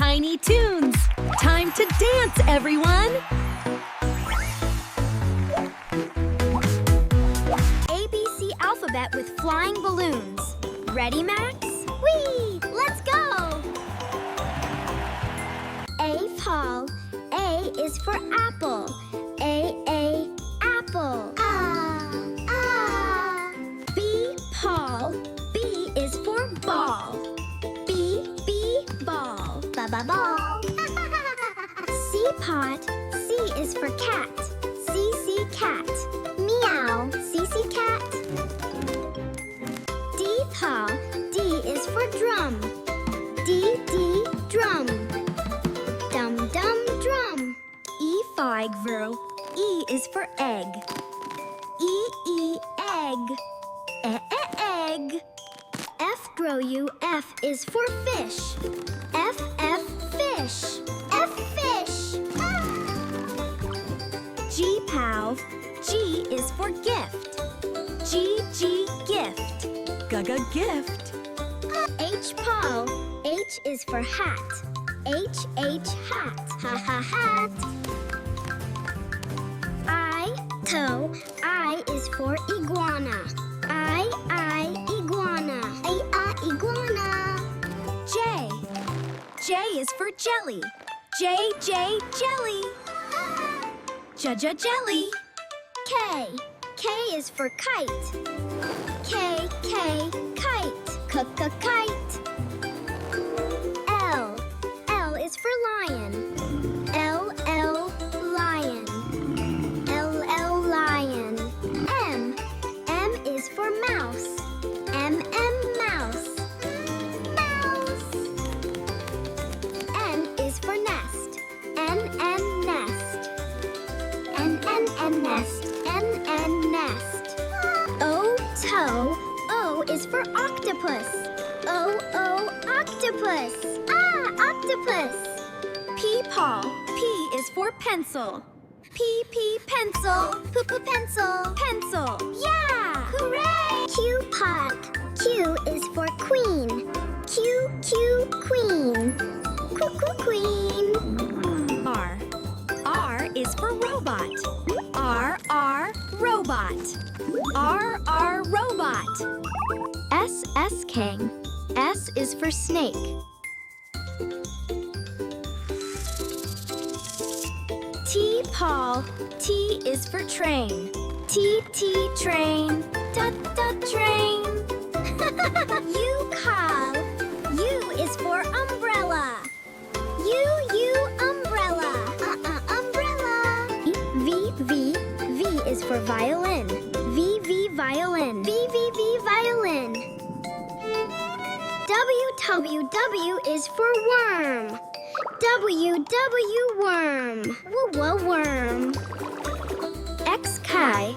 Tiny Toons. Time to dance, everyone! ABC alphabet with flying balloons. Ready, Max? Whee! Let's go! A, Paul. A is for apple. A, apple. B, Paul. B is for ball. B, ball. Ball. C, pot. C is for cat. C, cat. Meow. C, cat. D, paw. D is for drum. D, drum. Dum, drum. E, figro. E is for egg. E, egg. Egg. F, grow you. F is for fish. F, fish. F, fish. G, pow. G is for gift. G, gift. Gift. H, paw. H is for hat. H, hat. Hat. I, toe. I is for iguana. I, iguana. Iguana. J. J is for jelly. J, jelly. Jelly. K. K is for kite. K, kite. Kite. L. L is for lion. L, lion. L, lion. M. M is for mouse. M, mouse. Mouse. N is for nest. N, nest. N, nest. N, nest. O, toe. O is for octopus. O, octopus. Octopus. P, paw. P is for pencil. P, pencil. Pencil. Pencil. Yeah! Hooray! Q, pot. Q is for queen. Q, queen. Queen. R. R is for robot. R, robot. R, robot. S, king. S is for snake. T, Paul. T is for train. T, train. Train. U, Kyle. U is for umbrella. U, umbrella. Umbrella. V is for violin. V, violin. V, violin. W is for worm. W, worm. Worm. X, Kai.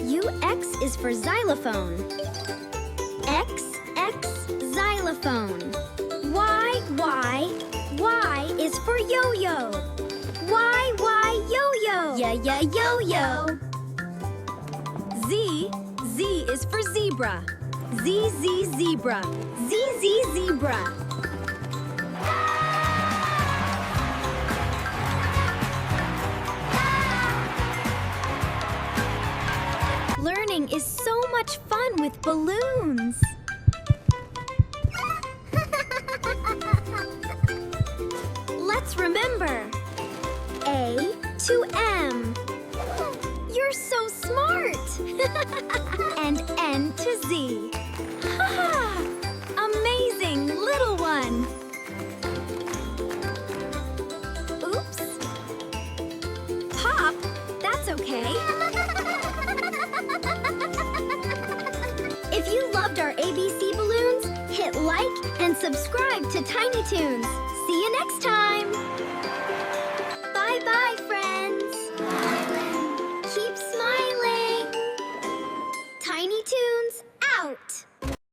UX is for xylophone. X, xylophone. Y is for yo-yo. Y, yo-yo. Yeah, yo-yo. Z is for zebra. Z, zebra. Z, zebra. Learning is so much fun with balloons. Let's remember. A to M. You're so smart. And N to Z. Amazing, little one. Oops. Pop, that's okay. If you loved our ABC balloons, hit like and subscribe to Tiny Toons. See you next time.